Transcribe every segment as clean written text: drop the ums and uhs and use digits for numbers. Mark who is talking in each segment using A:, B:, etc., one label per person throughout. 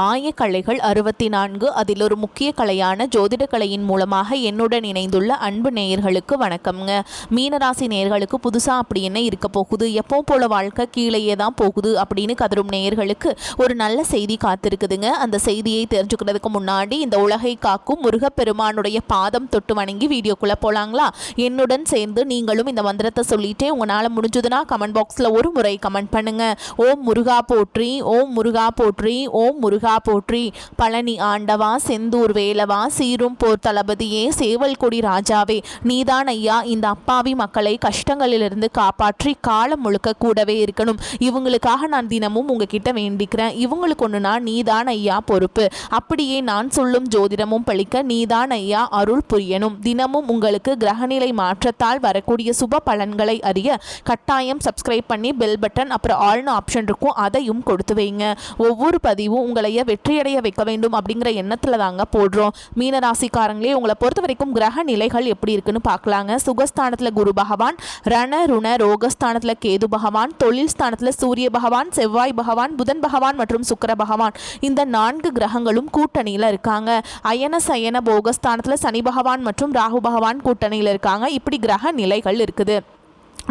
A: ஆயக்கலைகள் 64 அதில் ஒரு முக்கிய கலையான ஜோதிட கலையின் மூலமாக என்னுடன் இணைந்துள்ள அன்பு நேயர்களுக்கு வணக்கம்ங்க. மீனராசி நேயர்களுக்கு புதுசாக அப்படி என்ன இருக்க போகுது, எப்போ போல வாழ்க்கை கீழேயே தான் போகுது அப்படின்னு கதரும் நேயர்களுக்கு ஒரு நல்ல செய்தி காத்திருக்குதுங்க. அந்த செய்தியை தெரிஞ்சுக்கிறதுக்கு முன்னாடி இந்த உலகை காக்கும் முருகப்பெருமானுடைய பாதம் தொட்டு வணங்கி வீடியோக்குள்ளே போகலாங்களா? என்னுடன் சேர்ந்து நீங்களும் இந்த மந்திரத்தை சொல்லிட்டே உங்களால் முடிஞ்சதுன்னா கமெண்ட் பாக்ஸில் ஒரு முறை கமெண்ட் பண்ணுங்க. ஓம் முருகா போற்றி, ஓம் முருகா போற்றி, ஓம் முருகா போற்றி. பழனி ஆண்டவா, செந்தூர் வேலவா, சீரும் போர் தளபதியே, சேவல் கொடி ராஜாவே, நீதான் ஐயா இந்த அப்பாவி மக்களை கஷ்டங்களிலிருந்து காப்பாற்றி காலம் முழுக்க கூடவே இருக்கணும். இவங்களுக்காக நான் தினமும் உங்ககிட்ட வேண்டிக்கிறேன். இவங்களுக்கு ஒன்றுனா நீதான் ஐயா பொறுப்பு. அப்படியே நான் சொல்லும் ஜோதிடமும் பழிக்க நீதான் ஐயா அருள் புரியணும். தினமும் உங்களுக்கு கிரகநிலை மாற்றத்தால் வரக்கூடிய சுப பலன்களை அறிய கட்டாயம் சப்ஸ்கிரைப் பண்ணி பெல் பட்டன் அப்புறம் ஆல்னு ஆப்ஷன் இருக்கும், அதையும் கொடுத்து வைங்க. ஒவ்வொரு பதிவும் உங்களைய வெற்றியடைய வைக்க வேண்டும் அப்படிங்கிற எண்ணத்தில் தாங்க போடுறோம். மீனராசிக்காரங்களே, உங்களை பொறுத்த வரைக்கும் கிரக நிலைகள் எப்படி இருக்குன்னு பார்க்கலாங்க. சுகஸ்தானத்தில் குரு பகவான், ரண ருண ரோகஸ்தானத்தில் கேது பகவான், தொழில் ஸ்தானத்தில் சூரிய பகவான், செவ்வாய் பகவான், புதன் பகவான் மற்றும் சுக்கிர பகவான், இந்த 4 கிரகங்களும் கூட்டணியில் இருக்காங்க. அயன சயன போகஸ்தானத்தில் சனி பகவான் மற்றும் ராகு பகவான் கூட்டணியில் இருக்காங்க. இப்படி கிரக நிலைகள் இருக்குது.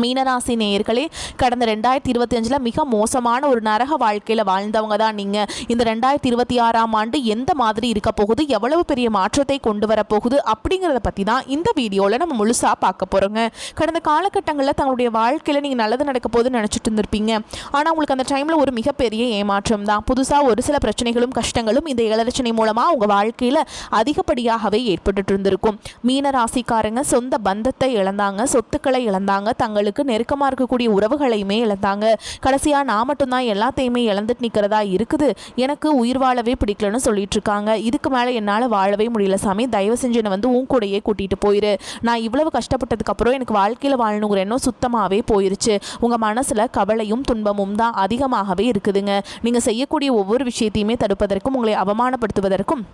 A: மீனராசி நேயர்களே, கடந்த 2025 மிக மோசமான ஒரு நரக வாழ்க்கையில் வாழ்ந்தவங்க தான் நீங்கள். இந்த 2026ஆம் ஆண்டு எந்த மாதிரி இருக்க போகுது, எவ்வளவு பெரிய மாற்றத்தை கொண்டு வரப்போகுது அப்படிங்கிறத பற்றி தான் இந்த வீடியோவில் நம்ம முழுசாக பார்க்க போகிறோங்க. கடந்த காலகட்டங்களில் தங்களுடைய வாழ்க்கையில் நீங்கள் நல்லது நடக்க போகுதுன்னு நினச்சிட்டு இருந்திருப்பீங்க. ஆனால் உங்களுக்கு அந்த டைமில் ஒரு மிகப்பெரிய ஏமாற்றம் தான். புதுசாக ஒரு சில பிரச்சனைகளும் கஷ்டங்களும் இந்த இளரச்சனை மூலமாக உங்கள் வாழ்க்கையில் அதிகப்படியாகவே ஏற்பட்டு இருந்திருக்கும். மீனராசிக்காரங்க சொந்த பந்தத்தை இழந்தாங்க, சொத்துக்களை இழந்தாங்க, தங்களுக்கு நெருக்கமாக இருக்கக்கூடிய உறவுகளையுமே இழந்தாங்க. கடைசியாக நான் மட்டும்தான் எல்லாத்தையுமே இழந்துட்டு நிற்கிறதா இருக்குது, எனக்கு உயிர் வாழவே பிடிக்கலன்னு சொல்லிட்டு இருக்காங்க. இதுக்கு மேலே என்னால் வாழவே முடியல சாமி, தயவு செஞ்சு என்னை வந்து உன் கூடையே கூட்டிகிட்டு போயிரு. நான் இவ்வளவு கஷ்டப்பட்டதுக்கப்புறம் எனக்கு வாழ்க்கையில் வாழணுங்கிற எண்ணம் சுத்தமாகவே போயிருச்சு. உங்கள் மனசில் கவலையும் துன்பமும் தான் அதிகமாகவே இருக்குதுங்க. நீங்கள் செய்யக்கூடிய ஒவ்வொரு விஷயத்தையுமே தடுப்பதற்கும் உங்களை அவமானப்படுத்துவதற்கும்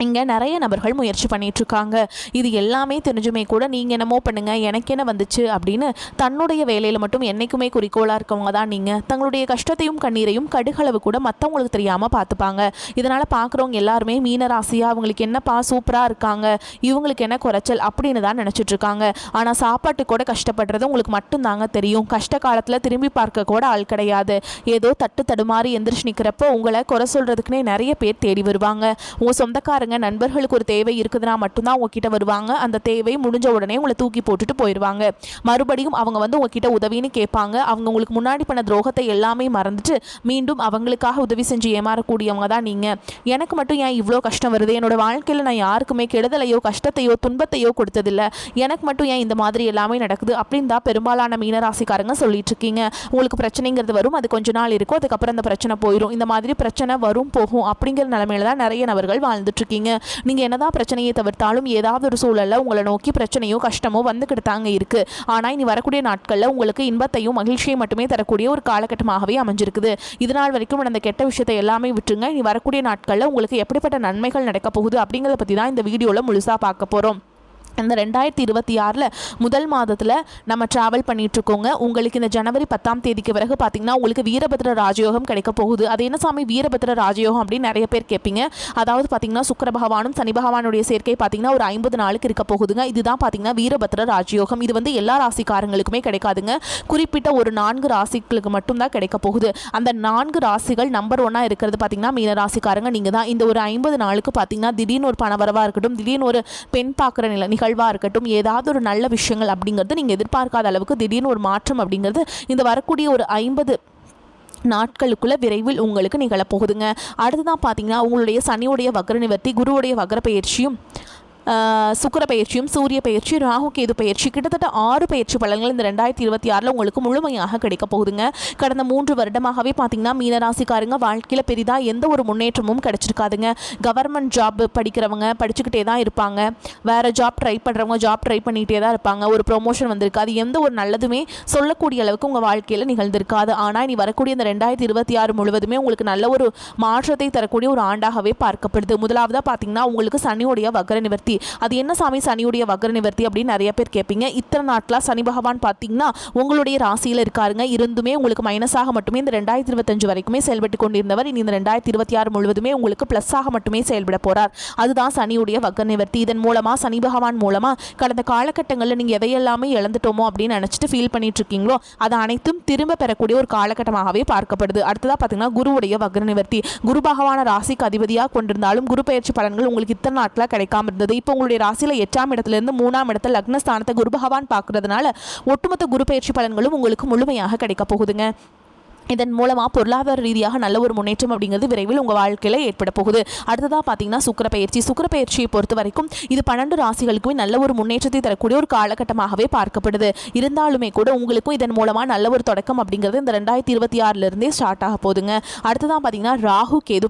A: இங்கே நிறைய நபர்கள் முயற்சி பண்ணிகிட்ருக்காங்க. இது எல்லாமே தெரிஞ்சுமே கூட நீங்கள் என்னமோ பண்ணுங்கள், எனக்கு என்ன வந்துச்சு அப்படின்னு தன்னுடைய வேலையில் மட்டும் என்றைக்குமே குறிக்கோளாக இருக்கவங்க தான் நீங்கள். தங்களுடைய கஷ்டத்தையும் கண்ணீரையும் கடுகளவு கூட மற்றவங்களுக்கு தெரியாமல் பார்த்துப்பாங்க. இதனால் பார்க்குறவங்க எல்லாருமே மீனராசியாக அவங்களுக்கு என்னப்பா சூப்பராக இருக்காங்க, இவங்களுக்கு என்ன குறைச்சல் அப்படின்னு தான் நினச்சிட்ருக்காங்க. ஆனால் சாப்பாட்டு கூட கஷ்டப்படுறது உங்களுக்கு மட்டும்தாங்க தெரியும். கஷ்ட காலத்தில் திரும்பி பார்க்க கூட ஆள் கிடையாது. ஏதோ தட்டு தடுமாறி எந்திரிச்சு நிற்கிறப்போ உங்களை குறை சொல்கிறதுக்குன்னே நிறைய பேர் தேடி வருவாங்க. உங்கள் சொந்தக்காரங்க நண்பர்களுக்கு ஒரு தேவை இருக்குதுன்னா மட்டும்தான் உங்ககிட்ட வருவாங்க. அந்த தேவை முடிஞ்ச உடனே உங்களை தூக்கி போட்டுட்டு போயிடுவாங்க. மறுபடியும் அவங்க வந்து உங்ககிட்ட உதவின்னு கேட்பாங்க. அவங்க உங்களுக்கு முன்னாடி பண்ண துரோகத்தை எல்லாமே மறந்துட்டு மீண்டும் அவங்களுக்காக உதவி செஞ்சு ஏமாறக்கூடியவங்க தான் நீங்கள். எனக்கு மட்டும் ஏன் இவ்வளோ கஷ்டம் வருது, என்னோட வாழ்க்கையில் நான் யாருக்குமே கெடுதலையோ கஷ்டத்தையோ துன்பத்தையோ கொடுத்ததில்லை, எனக்கு மட்டும் ஏன் இந்த மாதிரி எல்லாமே நடக்குது அப்படின்னு தான் பெரும்பாலான மீனராசிக்காரங்க சொல்லிட்டு இருக்கீங்க. உங்களுக்கு பிரச்சனைங்கிறது வரும், அது கொஞ்ச நாள் இருக்கும், அதுக்கப்புறம் அந்த பிரச்சனை போயிடும். இந்த மாதிரி பிரச்சனை வரும் போகும் அப்படிங்கிற நிலைமையில தான் நிறைய நபர்கள் வாழ்ந்துட்டு இருக்கீங்க. நீங்கள் என்னதான் பிரச்சனையை தவிர்த்தாலும் ஏதாவது ஒரு சூழலில் உங்களை நோக்கி பிரச்சனையோ கஷ்டமோ வந்துக்கிட்டு தாங்க இருக்குது. ஆனால் இனி வரக்கூடிய நாட்களில் உங்களுக்கு இன்பத்தையும் மகிழ்ச்சியை மட்டுமே தரக்கூடிய ஒரு காலகட்டமாகவே அமைஞ்சிருக்குது. இதனால் வரைக்கும் அந்த கெட்ட விஷயத்தை எல்லாமே விட்டுருங்க. இனி வரக்கூடிய நாட்களில் உங்களுக்கு எப்படிப்பட்ட நன்மைகள் நடக்க போகுது அப்படிங்கிறத பற்றி தான் இந்த வீடியோவில் முழுசாக பார்க்க போகிறோம். இந்த 2026 முதல் மாதத்தில் நம்ம ட்ராவல் பண்ணிகிட்ருக்கோங்க. உங்களுக்கு இந்த ஜனவரி 10ஆம் தேதிக்கு பிறகு பார்த்திங்கன்னா உங்களுக்கு வீரபத்ர ராஜயோகம் கிடைக்க போகுது. அது என்ன சாமி வீரபத்ர ராஜயோகம் அப்படின்னு நிறைய பேர் கேட்பீங்க. அதாவது பார்த்திங்கன்னா சுக்கிர பகவானும் சனி பகவானுடைய சேர்க்கை பார்த்திங்கன்னா ஒரு 50 நாளுக்கு இருக்க போகுதுங்க. இதுதான் பார்த்திங்கன்னா வீரபத்ர ராஜயோகம். இது வந்து எல்லா ராசிக்காரங்களுக்குமே கிடைக்காதுங்க. குறிப்பிட்ட ஒரு 4 ராசிகளுக்கு மட்டும்தான் கிடைக்க போகுது. அந்த 4 ராசிகள் நம்பர் 1 இருக்கிறது பார்த்திங்கன்னா மீன ராசிக்காரங்க நீங்கள் தான். இந்த ஒரு 50 நாளுக்கு பார்த்திங்கன்னா திடீர்னு ஒரு பணவரவாக இருக்கட்டும், திடீர்னு ஒரு பெண் பார்க்குற நிகழ்வாக இருக்கட்டும், ஏதாவது ஒரு நல்ல விஷயங்கள் அப்படிங்கிறது நீங்கள் எதிர்பார்க்காத அளவுக்கு திடீர்னு ஒரு மாற்றம் அப்படிங்கிறது இந்த வரக்கூடிய ஒரு 50 நாட்களுக்குள்ள விரைவில் உங்களுக்கு நிகழப்போகுதுங்க. அடுத்துதான் பார்த்தீங்கன்னா உங்களுடைய சனியுடைய வக்ர நிவர்த்தி, குருவுடைய வக்ர பயிற்சியும், சுக்கிர பயிற்சியும், சூரிய பயிற்சி, ராகு கேது பயிற்சி, கிட்டத்தட்ட 6 பயிற்சி பலன்கள் இந்த 2026 உங்களுக்கு முழுமையாக கிடைக்க போகுதுங்க. கடந்த 3 வருடமாகவே பார்த்தீங்கன்னா மீனராசிக்காரங்க வாழ்க்கையில் பெரிதாக எந்த ஒரு முன்னேற்றமும் கிடைச்சிருக்காதுங்க. கவர்மெண்ட் ஜாப் படிக்கிறவங்க படிச்சுக்கிட்டே தான் இருப்பாங்க, வேறு ஜாப் ட்ரை பண்ணுறவங்க ஜாப் ட்ரை பண்ணிகிட்டே தான் இருப்பாங்க. ஒரு ப்ரொமோஷன் வந்திருக்காது, எந்த ஒரு நல்லதுமே சொல்லக்கூடிய அளவுக்கு உங்கள் வாழ்க்கையில் நிகழ்ந்திருக்காது. ஆனால் இனி வரக்கூடிய இந்த 2026 முழுவதுமே உங்களுக்கு நல்ல ஒரு மாற்றத்தை தரக்கூடிய ஒரு ஆண்டாகவே பார்க்கப்படுது. முதலாவதாக பார்த்தீங்கன்னா உங்களுக்கு சனியுடைய வக்ர நிவர்த்தி. அது என்ன சாமி சனியுடைய வக்ர நிவர்த்தி அப்படின்னு நிறைய பேர் கேட்பீங்க. இத்தனை நாட்களாக சனி பகவான் பார்த்தீங்கன்னா உங்களுடைய ராசியில் இருக்காருங்க. இருந்துமே உங்களுக்கு மைனஸாக மட்டுமே இந்த 2025 வரைக்குமே செயல்பட்டு கொண்டிருந்தவர் இனி இந்த 2026 முழுவதுமே உங்களுக்கு ப்ளஸ்ஸாக மட்டுமே செயல்பட போகிறார். அதுதான் சனியுடைய வக்ர நிவர்த்தி. இதன் மூலமாக சனி பகவான் மூலமாக கடந்த காலகட்டங்களில் நீங்கள் எதையெல்லாமே இழந்துட்டோமோ அப்படின்னு நினச்சிட்டு ஃபீல் பண்ணிட்டு இருக்கீங்களோ அதை அனைத்தும் திரும்ப பெறக்கூடிய ஒரு காலகட்டமாகவே பார்க்கப்படுது. அடுத்ததாக பார்த்தீங்கன்னா குருவுடைய வக்ர நிவர்த்தி. குரு பகவான ராசிக்கு அதிபதியாக கொண்டிருந்தாலும் குரு பயிற்சி பலன்கள் உங்களுக்கு இத்தனை நாட்களாக கிடைக்காம இருந்தது. இப்போ உங்களுடைய ராசியில் 8ஆம் இடத்துலேருந்து 3ஆம் இடத்துல லக்னஸ்தானத்தை குரு பகவான் பார்க்கறதுனால ஒட்டுமொத்த குரு பயிற்சி பலன்களும் உங்களுக்கு முழுமையாக கிடைக்க போகுதுங்க. இதன் மூலமாக பொருளாதார ரீதியாக நல்ல ஒரு முன்னேற்றம் அப்படிங்கிறது விரைவில் உங்கள் வாழ்க்கையில் ஏற்பட போகுது. அடுத்ததாக பார்த்தீங்கன்னா சுக்கிர பயிற்சியை பொறுத்த வரைக்கும் இது 12 ராசிகளுக்குமே நல்ல ஒரு முன்னேற்றத்தை தரக்கூடிய ஒரு காலகட்டமாகவே பார்க்கப்படுது. இருந்தாலுமே கூட உங்களுக்கும் இதன் மூலமாக நல்ல ஒரு தொடக்கம் அப்படிங்கிறது இந்த 2026 ஸ்டார்ட் ஆக போகுதுங்க. அடுத்ததான் பார்த்தீங்கன்னா ராகு கேது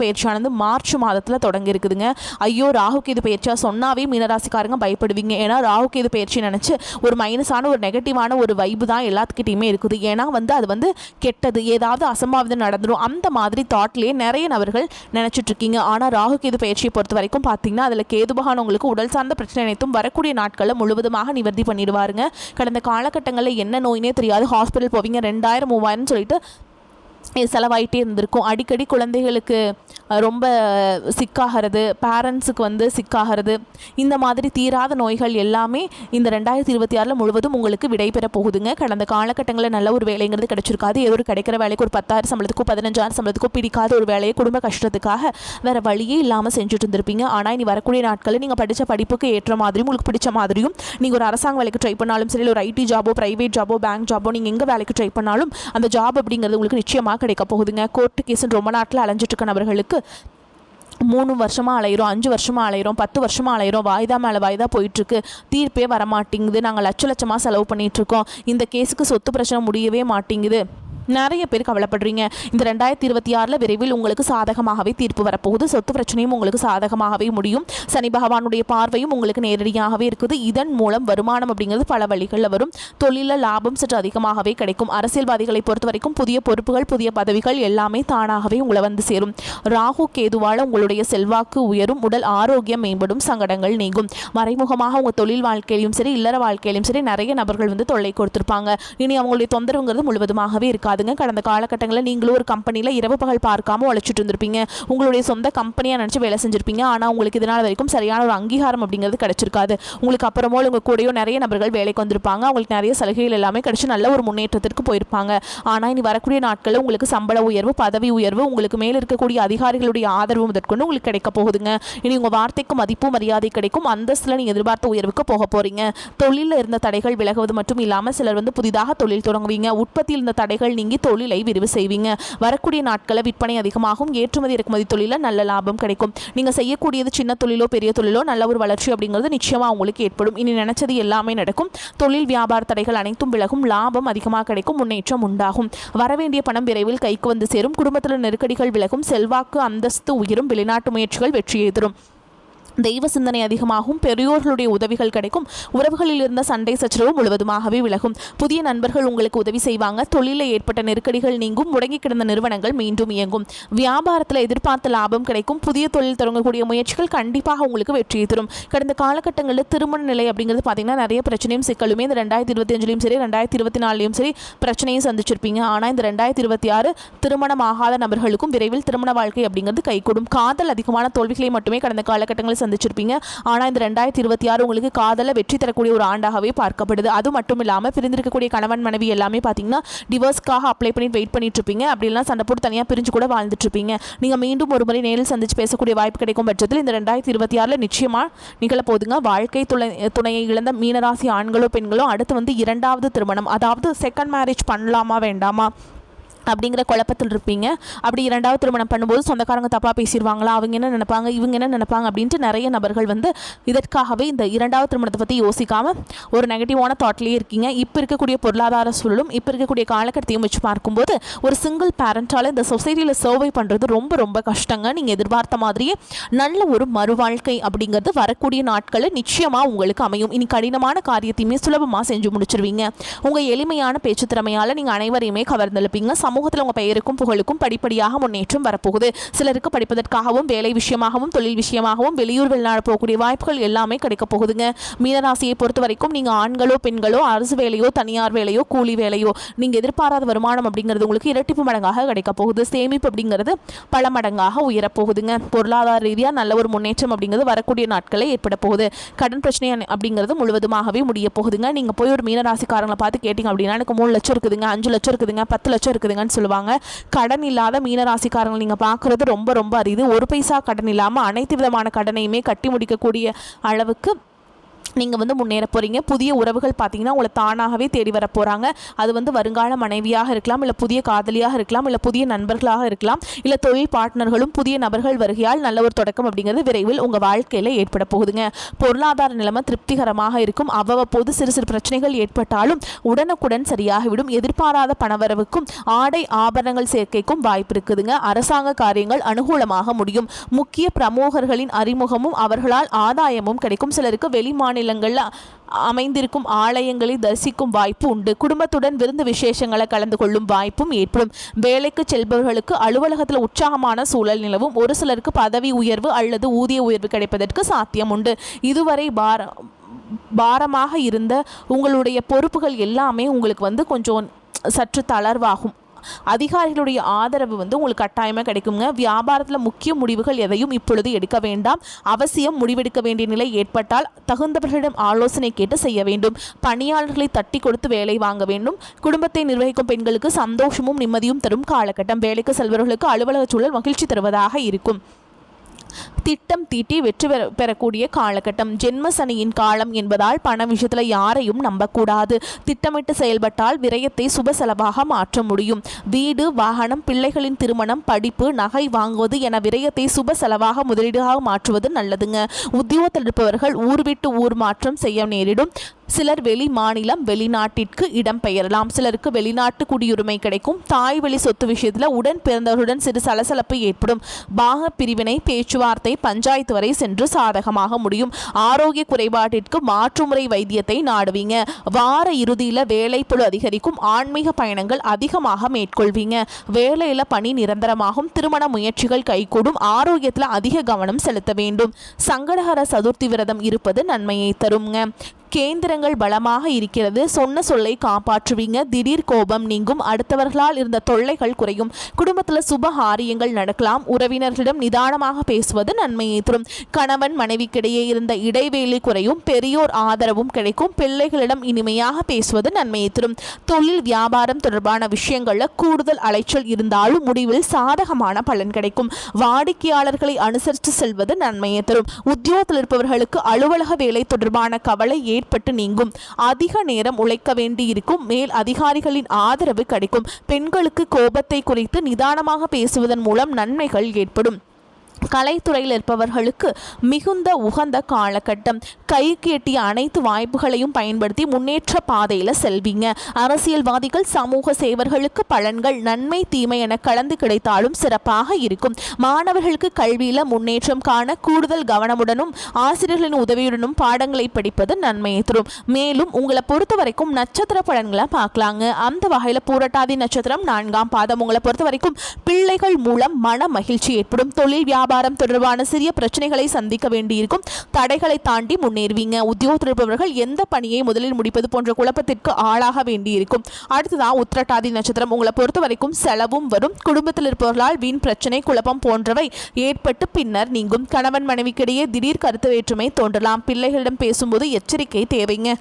A: பயிற்சியானது மார்ச் மாதத்தில் தொடங்கி இருக்குதுங்க. ஐயோ ராகு கேது பயிற்சியாக சொன்னாவே மீனராசிக்காரங்க பயப்படுவீங்க. ஏன்னா ராகு கேது பயிற்சி நினச்சி ஒரு மைனஸான ஒரு நெகட்டிவான ஒரு வைப்பு தான் எல்லாத்துக்கிட்டையுமே இருக்குது. ஏன்னா அது கெட்டது, ஏதாவது அசம்பாவிதம் நடந்துடும், அந்த மாதிரி தாட்லேயே நிறைய நபர்கள் நினச்சிட்டு இருக்கீங்க. ஆனால் ராகு கேது பயிற்சியை பொறுத்த வரைக்கும் பார்த்தீங்கன்னா அதில் கேது பகவான் உங்களுக்கு உடல் சார்ந்த பிரச்சனை அனைத்தும் வரக்கூடிய நாட்களில் முழுவதுமாக நிவர்த்தி பண்ணிடுவாருங்க. கடந்த காலகட்டங்களில் என்ன நோயினே தெரியாது, ஹாஸ்பிட்டல் போவீங்க, 2000 3000 சொல்லிட்டு செலவாயிட்டே இருந்திருக்கும். அடிக்கடி குழந்தைகளுக்கு ரொம்ப சிக்காகிறது, பேரண்ட்ஸுக்கு சிக்காகிறது, இந்த மாதிரி தீராத நோய்கள் எல்லாமே இந்த 2026 முழுவதும் உங்களுக்கு விடைபெற போகுதுங்க. கடந்த காலகட்டங்களில் நல்ல ஒரு வேலைங்கிறது கிடைச்சிருக்காது. ஏதோ ஒரு கிடைக்கிற வேலைக்கு ஒரு 10,000 சம்பளத்துக்கோ 15,000 சம்பளத்துக்கோ பிடிக்காத ஒரு வேலையை குடும்ப கஷ்டத்துக்காக வேறு வழியே இல்லாமல் செஞ்சுட்டு இருந்திருப்பீங்க. ஆனால் இனி வரக்கூடிய நாட்களில் நீங்கள் படித்த படிப்புக்கு ஏற்ற மாதிரியும் உங்களுக்கு பிடிச்ச மாதிரியும் நீங்கள் ஒரு அரசாங்க வேலைக்கு ட்ரை பண்ணாலும் சரி, ஒரு ஐடி ஜாபோ, பிரைவேட் ஜாபோ, பேங்க் ஜாபோ, நீங்கள் எங்கே வேலைக்கு ட்ரை பண்ணாலும் அந்த ஜாப் அப்படிங்கிறது உங்களுக்கு நிச்சயமாக கிடைக்க போகுதுங்க. கோர்ட்டு கேஸுன்னு ரொம்ப நாட்டில் அலைஞ்சிட்டு இருக்க நபர்களுக்கு 3 வருஷமாக அலையிறோம், 5 வருஷமாக அலையிறோம், 10 வருஷமாக அலையிறோம், வாய்தா மேலே வாய்தா போயிட்டுருக்கு, தீர்ப்பே வரமாட்டேங்குது, நாங்கள் லட்சமாக செலவு பண்ணிகிட்ருக்கோம், இந்த கேஸுக்கு சொத்து பிரச்சனை முடியவே மாட்டேங்குது, நிறைய பேர் கவலைப்படுறீங்க. இந்த 2026 விரைவில் உங்களுக்கு சாதகமாகவே தீர்ப்பு வரப்போகுது. சொத்து பிரச்சனையும் உங்களுக்கு சாதகமாகவே முடியும். சனி பகவானுடைய பார்வையும் உங்களுக்கு நேரடியாகவே இருக்குது. இதன் மூலம் வருமானம் அப்படிங்கிறது பல வழிகளில் வரும். தொழிலில் லாபம் சற்று அதிகமாகவே கிடைக்கும். அரசியல்வாதிகளை பொறுத்த வரைக்கும் புதிய பொறுப்புகள், புதிய பதவிகள் எல்லாமே தானாகவே உங்களை சேரும். ராகு கேதுவால் உங்களுடைய செல்வாக்கு உயரும், உடல் ஆரோக்கியம் மேம்படும், சங்கடங்கள் நீங்கும். மறைமுகமாக உங்கள் தொழில் வாழ்க்கையிலும் சரி, இல்லற வாழ்க்கையிலும் சரி நிறைய நபர்கள் தொல்லை கொடுத்துருப்பாங்க. இனி அவங்களுடைய தொந்தரவுங்கிறது முழுவதுமாகவே இருக்காது. கடந்த காலகட்டங்களில் நீங்களும் ஒரு கம்பெனியில் இரவு பகல் பார்க்காம உழைச்சிட்டு இருந்திருப்பீங்க. உங்களுடைய சொந்த கம்பெனியாக நினச்சி வேலை செஞ்சுருப்பீங்க. ஆனால் உங்களுக்கு இதனால் வரைக்கும் சரியான ஒரு அங்கீகாரம் அப்படிங்கிறது கிடைச்சிருக்காது. உங்களுக்கு அப்புறமோ உங்கள் கூடயோ நிறைய நபர்கள் வேலைக்கு வந்திருப்பாங்க. அவங்களுக்கு நிறைய சலுகைகள் எல்லாமே கிடைச்சி நல்ல ஒரு முன்னேற்றத்திற்கு போயிருப்பாங்க. ஆனால் இனி வரக்கூடிய நாட்களில் உங்களுக்கு சம்பள உயர்வு, பதவி உயர்வு, உங்களுக்கு மேலே இருக்கக்கூடிய அதிகாரிகளுடைய ஆதரவு முதற்கொண்டு உங்களுக்கு கிடைக்க போகுதுங்க. இனி உங்கள் வார்த்தைக்கு மதிப்பு மரியாதை கிடைக்கும். அந்தஸ்தில் நீங்கள் எதிர்பார்த்த உயர்வுக்கு போக போகிறீங்க. தொழிலில் இருந்த தடைகள் விலகுவது மட்டும் இல்லாமல் சிலர் புதிதாக தொழில் தொடங்குவீங்க. உற்பத்தியில் இருந்த தடைகள் நீங்கி தொழிலை விரிவு செய்வீங்க. வரக்கூடிய நாட்களில் விற்பனை அதிகமாகும். ஏற்றுமதி இறக்குமதி தொழிலில் நல்ல லாபம் கிடைக்கும். நீங்கள் செய்யக்கூடியது சின்ன தொழிலோ பெரிய தொழிலோ நல்ல ஒரு வளர்ச்சி அப்படிங்கிறது நிச்சயமாக உங்களுக்கு ஏற்படும். இனி நினைச்சது எல்லாமே நடக்கும். தொழில் வியாபார தடைகள் அனைத்தும் விலகும். லாபம் அதிகமாக கிடைக்கும். முன்னேற்றம் உண்டாகும். வரவேண்டிய பணம் விரைவில் கைக்கு சேரும். குடும்பத்தில் நெருக்கடிகள் விலகும். செல்வாக்கு அந்தஸ்து உயரும். வெளிநாட்டு முயற்சிகள் வெற்றியை தரும். தெய்வ சிந்தனை அதிகமாகும். பெரியோர்களுடைய உதவிகள் கிடைக்கும். உறவுகளில் இருந்த சண்டை சச்சரவு முழுவதுமாகவே விலகும். புதிய நண்பர்கள் உங்களுக்கு உதவி செய்வாங்க. தொழிலில் ஏற்பட்ட நெருக்கடிகள் நீங்கும். முடங்கி கிடந்த நிறுவனங்கள் மீண்டும் இயங்கும். வியாபாரத்தில் எதிர்பார்த்த லாபம் கிடைக்கும். புதிய தொழில் தொடங்கக்கூடிய முயற்சிகள் கண்டிப்பாக உங்களுக்கு வெற்றியை தரும். கடந்த காலகட்டங்களில் திருமண நிலை அப்படிங்கிறது பார்த்தீங்கன்னா நிறைய பிரச்சனையும் சிக்கலுமே இந்த 2025 சரி 2024 சரி பிரச்சனையும் சந்திச்சிருப்பீங்க. ஆனால் இந்த 2026 திருமணம் ஆகாத நபர்களுக்கும் விரைவில் திருமண வாழ்க்கை அப்படிங்கிறது கைகூடும். காதல் அதிகமான தோல்விகளை மட்டுமே கடந்த காலகட்டங்களில் சந்திச்சிருப்பீங்க. ஆனால் இந்த 2026 உங்களுக்கு காதல வெற்றி தரக்கூடிய ஒரு ஆண்டாகவே பார்க்கப்படுது. அது மட்டும் இல்லாமல் பிரிந்திருக்கக்கூடிய கணவன் மனைவி எல்லாமே பார்த்தீங்கன்னா டிவோர்ஸ்க்காக அப்ளை பண்ணி வெயிட் பண்ணிட்டு இருப்பீங்க. அப்படிலாம் சண்டை போட்டு தனியாக பிரிஞ்சு கூட வாழ்ந்துட்டு இருப்பீங்க. நீங்கள் மீண்டும் ஒரு முறை நேரில் சந்திச்சு பேசக்கூடிய வாய்ப்பு கிடைக்கும் பட்சத்தில் இந்த 2026 நிச்சயமாக நிகழப்போகுதுங்க. வாழ்க்கை துணையை இழந்த மீனராசி ஆண்களோ பெண்களோ அடுத்து 2வது திருமணம், அதாவது செகண்ட் மேரேஜ் பண்ணலாமா வேண்டாமா அப்படிங்கிற குழப்பத்தில் இருப்பீங்க. அப்படி 2வது திருமணம் பண்ணும்போது சொந்தக்காரங்க தப்பாக பேசிடுவாங்களா, அவங்க என்ன நினைப்பாங்க, இவங்க என்ன நினைப்பாங்க அப்படின்ட்டு நிறைய நபர்கள் இதற்காகவே இந்த 2வது திருமணத்தை பற்றி யோசிக்காமல் ஒரு நெகட்டிவான தாட்லேயே இருக்கீங்க. இப்போ இருக்கக்கூடிய பொருளாதார சூழலும் இப்போ இருக்கக்கூடிய காலகட்டத்தையும் வச்சு பார்க்கும்போது ஒரு சிங்கிள் பேரண்டால் இந்த சொசைட்டியில் சர்வை பண்ணுறது ரொம்ப ரொம்ப கஷ்டங்க. நீங்கள் எதிர்பார்த்த மாதிரியே நல்ல ஒரு மறுவாழ்க்கை அப்படிங்கிறது வரக்கூடிய நாட்களில் நிச்சயமாக உங்களுக்கு அமையும். இனி கடினமான காரியத்தையுமே சுலபமாக செஞ்சு முடிச்சிருவீங்க. உங்கள் எளிமையான பேச்சு திறமையால் நீங்கள் அனைவரையுமே கவர்ந்தெழுப்பீங்க. சமூகத்தில் உங்கள் பெயருக்கும் புகழுக்கும் படிப்படியாக முன்னேற்றம் வரப்போகுது. சிலருக்கு படிப்பதற்காகவும் வேலை விஷயமாகவும் தொழில் விஷயமாகவும் வெளியூர் வெளிநாடு போகக்கூடிய வாய்ப்புகள் எல்லாமே கிடைக்க போகுதுங்க. மீனராசியை பொறுத்த வரைக்கும் நீங்கள் ஆண்களோ பெண்களோ அரசு வேலையோ தனியார் வேலையோ கூலி வேலையோ நீங்கள் எதிர்பாராத வருமானம் அப்படிங்கிறது உங்களுக்கு இரட்டிப்பு மடங்காக கிடைக்க போகுது. சேமிப்பு அப்படிங்கிறது பல மடங்காக உயரப்போகுதுங்க. பொருளாதார ரீதியாக நல்ல ஒரு முன்னேற்றம் அப்படிங்கிறது வரக்கூடிய நாட்களில் ஏற்பட போகுது. கடன் பிரச்சனை அப்படிங்கிறது முழுவதுமாகவே முடிய போகுதுங்க. நீங்கள் போய் ஒரு மீனராசிக்காரங்களை பார்த்து கேட்டிங்க அப்படின்னா எனக்கு 3 லட்சம் இருக்குதுங்க, 5 லட்சம் இருக்குதுங்க, 10 லட்சம் இருக்குதுங்கன்னு சொல்லுவாங்க. கடன் இல்லாத மீனராசிக்காரங்களை நீங்கள் பார்க்குறது ரொம்ப ரொம்ப அரிது. ஒரு பைசா கடன் இல்லாமல் அனைத்து விதமான கடனையுமே கட்டி முடிக்கக்கூடிய அளவுக்கு நீங்கள் முன்னேற போகிறீங்க. புதிய உறவுகள் பார்த்தீங்கன்னா உங்களை தானாகவே தேடி வர போகிறாங்க. அது வருங்கால மனைவியாக இருக்கலாம், இல்லை புதிய காதலியாக இருக்கலாம், இல்லை புதிய நண்பர்களாக இருக்கலாம், இல்லை தொழில் பார்ட்னர்களும் புதிய நபர்கள் வருகையால் நல்ல ஒரு தொடக்கம் அப்படிங்கிறது விரைவில் உங்கள் வாழ்க்கையில் ஏற்பட போகுதுங்க. பொருளாதார நிலைமை திருப்திகரமாக இருக்கும். அவ்வப்போது சிறு சிறு பிரச்சனைகள் ஏற்பட்டாலும் உடனுக்குடன் சரியாகிவிடும். எதிர்பாராத பணவரவுக்கும் ஆடை ஆபரணங்கள் சேர்க்கைக்கும் வாய்ப்பு இருக்குதுங்க. அரசாங்க காரியங்கள் அனுகூலமாக முடியும். முக்கிய பிரமுகர்களின் அறிமுகமும் அவர்களால் ஆதாயமும் கிடைக்கும். சிலருக்கு வெளி மாநிலங்களில் அமைந்திருக்கும் ஆலயங்களை தரிசிக்கும் வாய்ப்பு உண்டு. குடும்பத்துடன் விருந்து விசேஷங்களை கலந்து கொள்ளும் வாய்ப்பும் ஏற்படும். வேலைக்கு செல்பவர்களுக்கு அலுவலகத்தில் உற்சாகமான சூழல் நிலவும். ஒரு சிலருக்கு பதவி உயர்வு அல்லது ஊதிய உயர்வு கிடைப்பதற்கு சாத்தியம் உண்டு. இதுவரை பாரமாக இருந்த உங்களுடைய பொறுப்புகள் எல்லாமே உங்களுக்கு கொஞ்சம் சற்று தளர்வாகும். அதிகாரிகளுடைய ஆதரவு உங்களுக்கு கட்டாயமாக கிடைக்குங்க. வியாபாரத்தில் முக்கிய முடிவுகள் எதையும் இப்பொழுது எடுக்க வேண்டாம். அவசியம் முடிவெடுக்க வேண்டிய நிலை ஏற்பட்டால் தகுந்தவர்களிடம் ஆலோசனை கேட்டு செய்ய வேண்டும். பணியாளர்களை தட்டி கொடுத்து வேலை வாங்க வேண்டும். குடும்பத்தை நிர்வகிக்கும் பெண்களுக்கு சந்தோஷமும் நிம்மதியும் தரும் காலகட்டம். வேலைக்கு செல்பவர்களுக்கு அலுவலக சூழல் மகிழ்ச்சி தருவதாக இருக்கும். திட்டம் தீட்டி வெற்றி பெறக்கூடிய காலகட்டம். ஜென்ம சனியின் காலம் என்பதால் பண விஷயத்தில் யாரையும் நம்பக்கூடாது. திட்டமிட்டு செயல்பட்டால் விரயத்தை சுப செலவாக மாற்ற முடியும். வீடு, வாகனம், பிள்ளைகளின் திருமணம், படிப்பு, நகை வாங்குவது என விரயத்தை சுப செலவாக முதலீடாக மாற்றுவது நல்லதுங்க. உத்தியோகத்தில் இருப்பவர்கள் ஊர் விட்டு ஊர் மாற்றம் செய்ய நேரிடும். சிலர் வெளி மாநிலம் வெளிநாட்டிற்கு இடம் பெயரலாம். சிலருக்கு வெளிநாட்டு குடியுரிமை கிடைக்கும். தாய் வழி சொத்து விஷயத்தில் உடன் பிறந்தவர்களுடன் சிறு சலசலப்பு ஏற்படும். பாக பிரிவினை பேச்சுவார்த்தை பஞ்சாயத்து வரை சென்று சாதகமாக முடியும். ஆரோக்கிய குறைபாட்டிற்கு மாற்றுமுறை வைத்தியத்தை நாடுவீங்க. வார இறுதியில் வேலைப்பளு அதிகரிக்கும். ஆன்மீக பயணங்கள் அதிகமாக மேற்கொள்வீங்க. வேலையில் பணி நிரந்தரமாகும். திருமண முயற்சிகள் கைகூடும். ஆரோக்கியத்தில் அதிக கவனம் செலுத்த வேண்டும். சங்கடஹர சதுர்த்தி விரதம் இருப்பது நன்மையை தருங்க. கேந்திரங்கள் பலமாக இருக்கிறது. சொன்ன சொல்லை காப்பாற்றுவீங்க. திடீர் கோபம் நீங்கும். அடுத்தவர்களால் இருந்த தொல்லைகள் குறையும். குடும்பத்தில் சுப காரியங்கள் நடக்கலாம். உறவினர்களிடம் நிதானமாக பேசுவது நன்மையை தரும். கணவன் மனைவிக்கிடையே இருந்த இடைவேளை குறையும். பெரியோர் ஆதரவும் கிடைக்கும். பிள்ளைகளிடம் இனிமையாக பேசுவது நன்மையை தரும். தொழில் வியாபாரம் தொடர்பான விஷயங்களில் கூடுதல் அலைச்சல் இருந்தாலும் முடிவில் சாதகமான பலன் கிடைக்கும். வாடிக்கையாளர்களை அனுசரித்து செல்வது நன்மையை தரும். உத்தியோகத்தில் இருப்பவர்களுக்கு அலுவலக வேலை தொடர்பான கவலை ஏற்பட்டு நீங்கும். அதிக நேரம் உழைக்க வேண்டியிருக்கும். மேல் அதிகாரிகளின் ஆதரவு கிடைக்கும். பெண்களுக்கு கோபத்தை குறைத்து நிதானமாக பேசுவதன் மூலம் நன்மைகள் ஏற்படும். கலைத்துறையில் இருப்பவர்களுக்கு மிகுந்த உகந்த காலகட்டம். கைக்கு எட்டிய அனைத்து வாய்ப்புகளையும் பயன்படுத்தி முன்னேற்ற பாதையில் செல்வீங்க. அரசியல்வாதிகள் சமூக சேவர்களுக்கு பலன்கள் நன்மை தீமை என கலந்து கிடைத்தாலும் சிறப்பாக இருக்கும். மாணவர்களுக்கு கல்வியில் முன்னேற்றம் காண கூடுதல் கவனமுடனும் ஆசிரியர்களின் உதவியுடனும் பாடங்களை படிப்பது நன்மையை தரும். மேலும் உங்களை பொறுத்த வரைக்கும் நட்சத்திர பலன்களை பார்க்கலாங்க. அந்த வகையில் பூரட்டாதி நட்சத்திரம் 4ஆம் பாதம். உங்களை பொறுத்த வரைக்கும் பிள்ளைகள் மூலம் மன மகிழ்ச்சி ஏற்படும். தொழில் வியாபாரம் தொடர்பான சிறிய பிரச்சனைகளை சந்திக்க வேண்டியிருக்கும். தடைகளை தாண்டி முன்னேறுவீங்க. உத்தியோகத்தில் இருப்பவர்கள் எந்த பணியை முதலில் முடிப்பது போன்ற குழப்பத்திற்கு ஆளாக வேண்டியிருக்கும். அடுத்ததான் உத்திரட்டாதி நட்சத்திரம். உங்களை பொறுத்த வரைக்கும் செலவும் வரும். குடும்பத்தில் இருப்பவர்களால் வீண் பிரச்சனை குழப்பம் போன்றவை ஏற்பட்டு பின்னர் நீங்கும். கணவன் மனைவிக்கிடையே திடீர் கருத்து வேற்றுமை தோன்றலாம். பிள்ளைகளிடம் பேசும்போது எச்சரிக்கை தேவைங்க.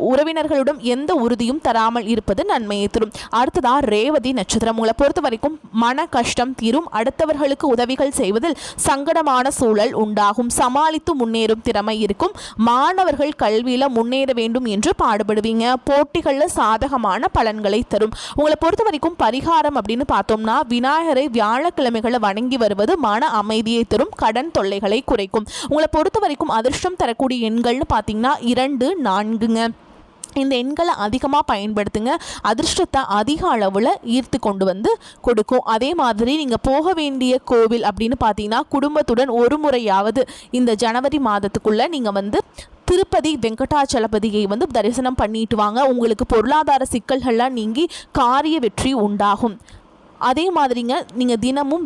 A: உறவினர்களுடன் எந்த உறுதியும் தராமல் இருப்பது நன்மையை தரும். அடுத்ததான் ரேவதி நட்சத்திரம். உங்களை பொறுத்த வரைக்கும் மன கஷ்டம் தீரும். அடுத்தவர்களுக்கு உதவிகள் செய்வது சங்கடமான சூழல் உண்டாகும். சமாளித்து முன்னேறும் திறமை இருக்கும். மாணவர்கள் கல்வியில முன்னேற வேண்டும் என்று பாடுபடுவீங்க. போட்டிகளில் சாதகமான பலன்களை தரும். உங்களை பொறுத்த வரைக்கும் பரிகாரம் அப்படின்னு பார்த்தோம்னா விநாயகரை வியாழக்கிழமைகளை வணங்கி வருவது மன அமைதியை தரும். கடன் தொல்லைகளை குறைக்கும். உங்களை பொறுத்த வரைக்கும் அதிர்ஷ்டம் தரக்கூடிய எண்கள்னு பார்த்தீங்கன்னா 2, 4ங்க. இந்த எண்களை அதிகமாக பயன்படுத்துங்க. அதிர்ஷ்டத்தை அதிக அளவில் ஈர்த்து கொண்டு வந்து கொடுக்கும். அதே மாதிரி நீங்கள் போக வேண்டிய கோவில் அப்படின்னு பார்த்தீங்கன்னா குடும்பத்துடன் ஒரு முறையாவது இந்த ஜனவரி மாதத்துக்குள்ளே நீங்கள் திருப்பதி வெங்கடாச்சலபதியை வந்து தரிசனம் பண்ணிட்டு வாங்க. உங்களுக்கு பொருளாதார சிக்கல்கள்லாம் நீங்கி காரிய வெற்றி உண்டாகும். அதே மாதிரிங்க நீங்கள் தினமும்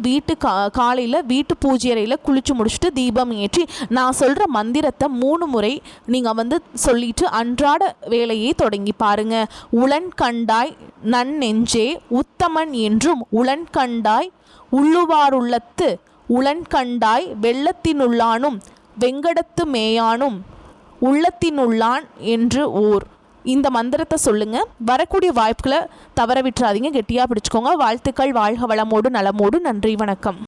A: காலையில் வீட்டு பூஜை அறையில் குளிச்சு முடிச்சுட்டு தீபம் ஏற்றி நான் சொல்கிற மந்திரத்தை 3 முறை நீங்கள் வந்து சொல்லிட்டு அன்றாட வேலையை தொடங்கி பாருங்க. உளன் கண்டாய் நன்னெஞ்சே உத்தமன் என்றும் உளன் கண்டாய் உள்ளுவாருள்ளத்து உளன் கண்டாய் வெள்ளத்தினுள்ளானும் வெங்கடத்து மேயானும் உள்ளத்தினுள்ளான் என்று ஓர். இந்த மந்திரத்தை சொல்லுங்க. வரக்கூடிய வாய்ப்புகளை தவற விட்டுறாதீங்க. கெட்டியாக பிடிச்சுக்கோங்க. வாழ்த்துக்கள். வாழ்க வளமோடு நலமோடு. நன்றி, வணக்கம்.